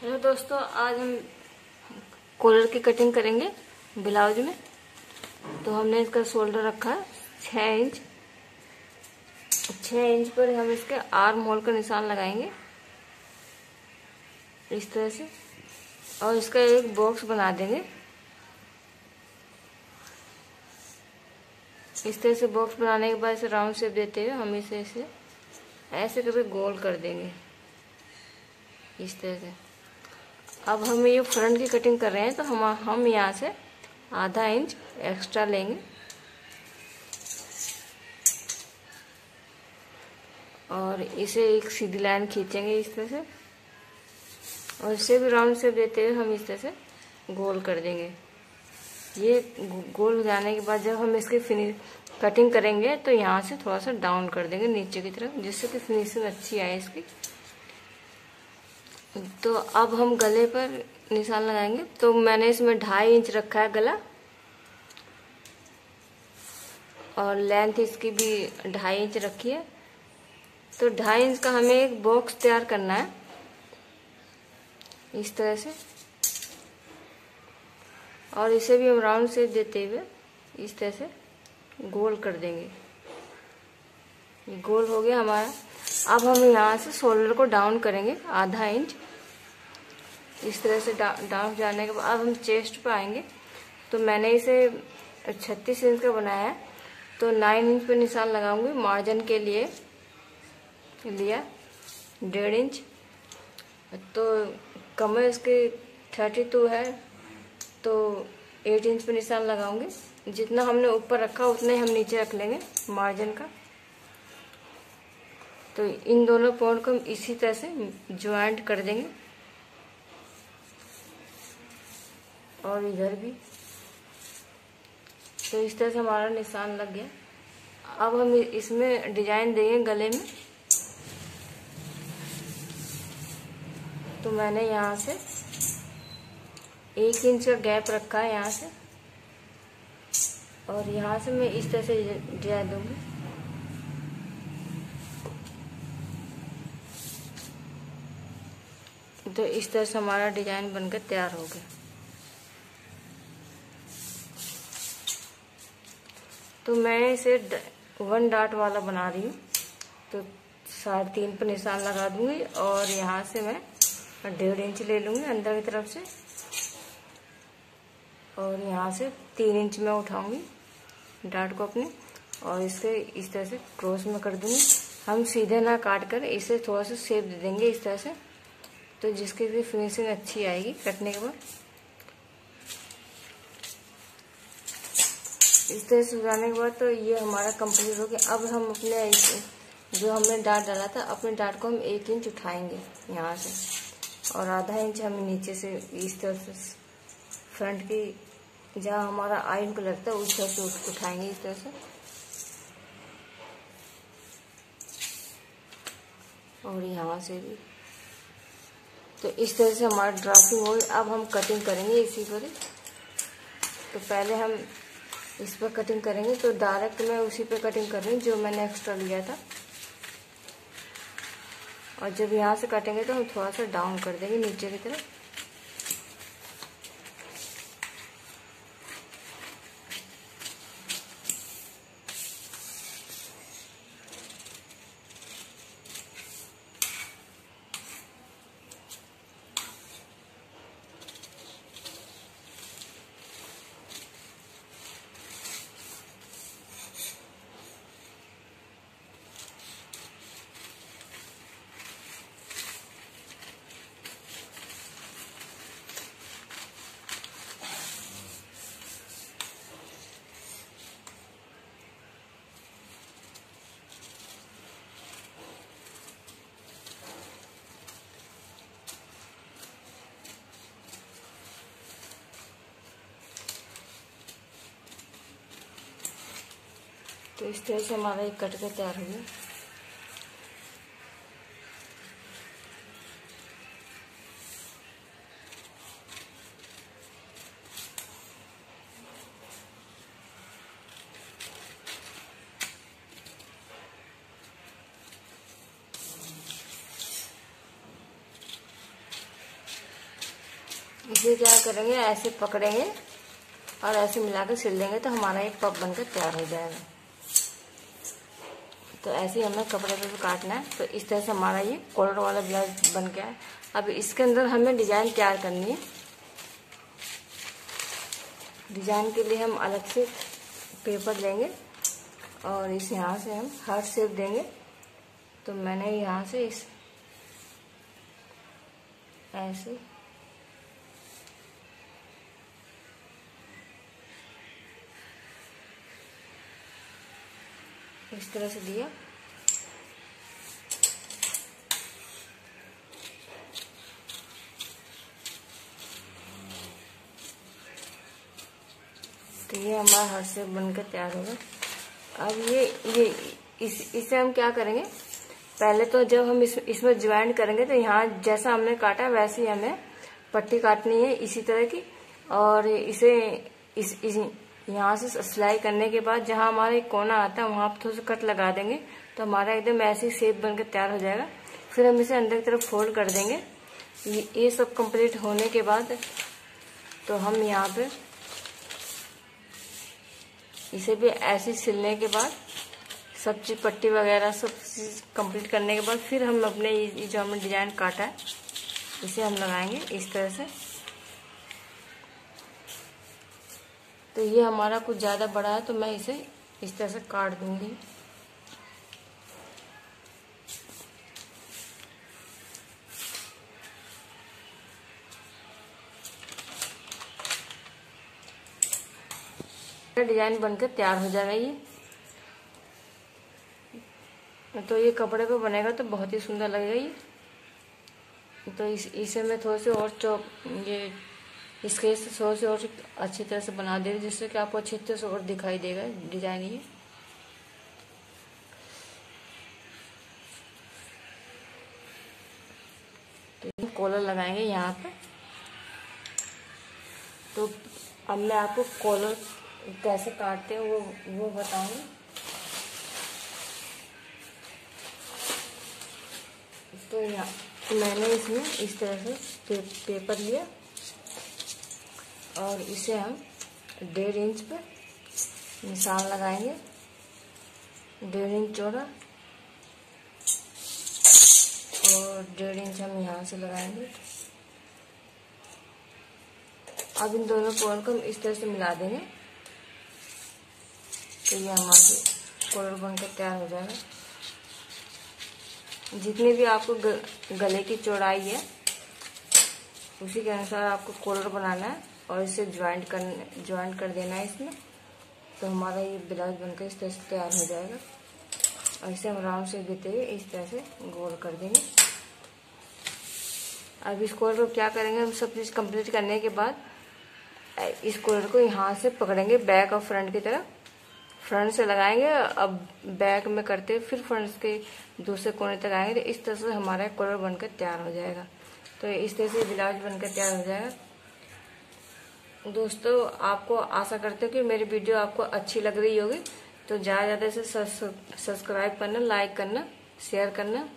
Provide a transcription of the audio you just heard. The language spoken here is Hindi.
हेलो दोस्तों, आज हम कॉलर की कटिंग करेंगे ब्लाउज में। तो हमने इसका शोल्डर रखा है 6 इंच। 6 इंच पर हम इसके आर्म होल का निशान लगाएंगे इस तरह से, और इसका एक बॉक्स बना देंगे। इस तरह से बॉक्स बनाने के बाद इसे राउंड शेप देते हुए हम इसे ऐसे करके गोल कर देंगे इस तरह से। अब हम ये फ्रंट की कटिंग कर रहे हैं, तो हम यहाँ से ½ इंच एक्स्ट्रा लेंगे और इसे एक सीधी लाइन खींचेंगे इस तरह से, और इसे भी राउंड शेप देते हुए हम इस तरह से गोल कर देंगे। ये गोल हो जाने के बाद जब हम इसकी कटिंग करेंगे तो यहाँ से थोड़ा सा डाउन कर देंगे नीचे की तरफ, जिससे कि फिनिशिंग अच्छी आए इसकी। तो अब हम गले पर निशान लगाएंगे। तो मैंने इसमें 2.5 इंच रखा है गला, और लेंथ इसकी भी 2.5 इंच रखी है। तो 2.5 इंच का हमें एक बॉक्स तैयार करना है इस तरह से, और इसे भी हम राउंड शेप देते हुए इस तरह से गोल कर देंगे। ये गोल हो गया हमारा। अब हम यहाँ से शोल्डर को डाउन करेंगे ½ इंच इस तरह से। डाउन जाने के बाद अब हम चेस्ट पे आएंगे। तो मैंने इसे 36 इंच का बनाया है, तो 9 इंच पे निशान लगाऊंगी। मार्जिन के लिए लिया 1.5 इंच। तो कमर इसकी 32 है, तो 8 इंच पे निशान लगाऊंगी। जितना हमने ऊपर रखा उतना ही हम नीचे रख लेंगे मार्जिन का। तो इन दोनों पॉइंट को हम इसी तरह से ज्वाइंट कर देंगे, और इधर भी। तो इस तरह से हमारा निशान लग गया। अब हम इसमें डिजाइन देंगे गले में। तो मैंने यहाँ से 1 इंच का गैप रखा है यहाँ से, और यहाँ से मैं इस तरह से डिजाइन दूंगी। तो इस तरह से हमारा डिजाइन बनकर तैयार हो गया। तो मैं इसे 1 डॉट वाला बना रही हूँ। तो 3.5 पर निशान लगा दूंगी, और यहाँ से मैं 1.5 इंच ले लूंगी अंदर की तरफ से, और यहाँ से 3 इंच में उठाऊंगी डॉट को अपने, और इसके इस तरह से क्रॉस में कर दूंगी। हम सीधे ना काट कर इसे थोड़ा सा शेप दे देंगे इस तरह से, तो जिसकी भी फिनिशिंग अच्छी आएगी कटने के बाद। इस तरह से लगाने के बाद तो ये हमारा कंप्लीट हो गया। अब हम अपने जो हमने डाट डाला था, अपने डाट को हम 1 इंच उठाएंगे यहाँ से, और ½ इंच हम नीचे से इस तरह से फ्रंट की जहाँ हमारा आइन को लगता है उस तरह से उठाएंगे इस तरह से, और यहाँ से भी। तो इस तरह से हमारा ड्राफ्टिंग हो गई। अब हम कटिंग करेंगे इसी पर। तो पहले हम इस पर कटिंग करेंगे। तो डायरेक्ट मैं उसी पे कटिंग कर रही हूँ जो मैंने एक्स्ट्रा लिया था, और जब यहाँ से काटेंगे तो हम थोड़ा सा डाउन कर देंगे नीचे की तरफ। तो इस तरह से हमारा एक कट के तैयार हो गया। इसे क्या करेंगे, ऐसे पकड़ेंगे और ऐसे मिलाकर सिल देंगे तो हमारा एक पफ बनकर तैयार हो जाएगा। तो ऐसे ही हमें कपड़े पे भी काटना है। तो इस तरह से हमारा ये कॉलर वाला ब्लाउज बन गया है। अब इसके अंदर हमें डिजाइन तैयार करनी है। डिजाइन के लिए हम अलग से पेपर लेंगे और इस यहाँ से हम हार्ट शेप देंगे। तो मैंने यहाँ से इस ऐसे इस तरह से दिया। तो ये हमारा हार्ट शेप बनकर तैयार होगा। अब इसे हम क्या करेंगे, पहले तो जब हम इसमें ज्वाइंट करेंगे तो यहाँ जैसा हमने काटा वैसे ही हमें पट्टी काटनी है इसी तरह की। और इसे यहाँ से सिलाई करने के बाद जहाँ हमारा एक कोना आता है वहाँ पर थोड़ा सा कट लगा देंगे तो हमारा एकदम ऐसी शेप बनकर तैयार हो जाएगा। फिर हम इसे अंदर की तरफ फोल्ड कर देंगे। ये सब कंप्लीट होने के बाद तो हम यहाँ पे इसे भी ऐसे सिलने के बाद सब चीज पट्टी वगैरह सब चीज कंप्लीट करने के बाद फिर हम अपने जो हमने डिजाइन काटा है इसे हम लगाएंगे इस तरह से। तो ये हमारा कुछ ज़्यादा बड़ा है तो मैं इसे इस तरह से काट दूंगी। डिजाइन बनकर तैयार हो जाएगा ये। तो ये कपड़े पे बनेगा तो बहुत ही सुंदर लगेगा ये। तो इसे मैं थोड़े से और ये स्केच से थोड़े से और अच्छी तरह से बना देंगे जिससे कि आपको अच्छी तरह से और दिखाई देगा डिजाइन ये। तो कॉलर लगाएंगे यहाँ पे। तो अब मैं आपको कॉलर कैसे काटते हैं वो बताऊंगी। तो यहाँ मैंने इसमें इस तरह से पेपर लिया और इसे हम 1.5 इंच पे निशान लगाएंगे, 1.5 इंच चौड़ा और 1.5 इंच हम यहाँ से लगाएंगे। अब इन दोनों कॉलर को हम इस तरह से मिला देंगे तो ये हमारी कॉलर बनकर तैयार हो जाएगा। जितनी भी आपको गले की चौड़ाई है उसी के अनुसार आपको कॉलर बनाना है और इसे ज्वाइंट कर देना है इसमें। तो हमारा ये ब्लाउज बनकर इस तरह से तैयार हो जाएगा। और इसे हम राउंड शेप देते हुए इस तरह से गोल कर देंगे। अब इस कॉलर को क्या करेंगे, हम सब चीज़ कंप्लीट करने के बाद इस कॉलर को यहाँ से पकड़ेंगे बैक और फ्रंट की तरफ। फ्रंट से लगाएंगे, अब बैक में करते फिर फ्रंट के दूसरे कोने तक आएंगे। तो इस तरह से हमारा कॉलर बनकर तैयार हो जाएगा। तो इस तरह से ब्लाउज बनकर तैयार हो जाएगा। दोस्तों आपको आशा करते हो कि मेरी वीडियो आपको अच्छी लग रही होगी। तो ज़्यादा से सब्सक्राइब करना, लाइक करना, शेयर करना।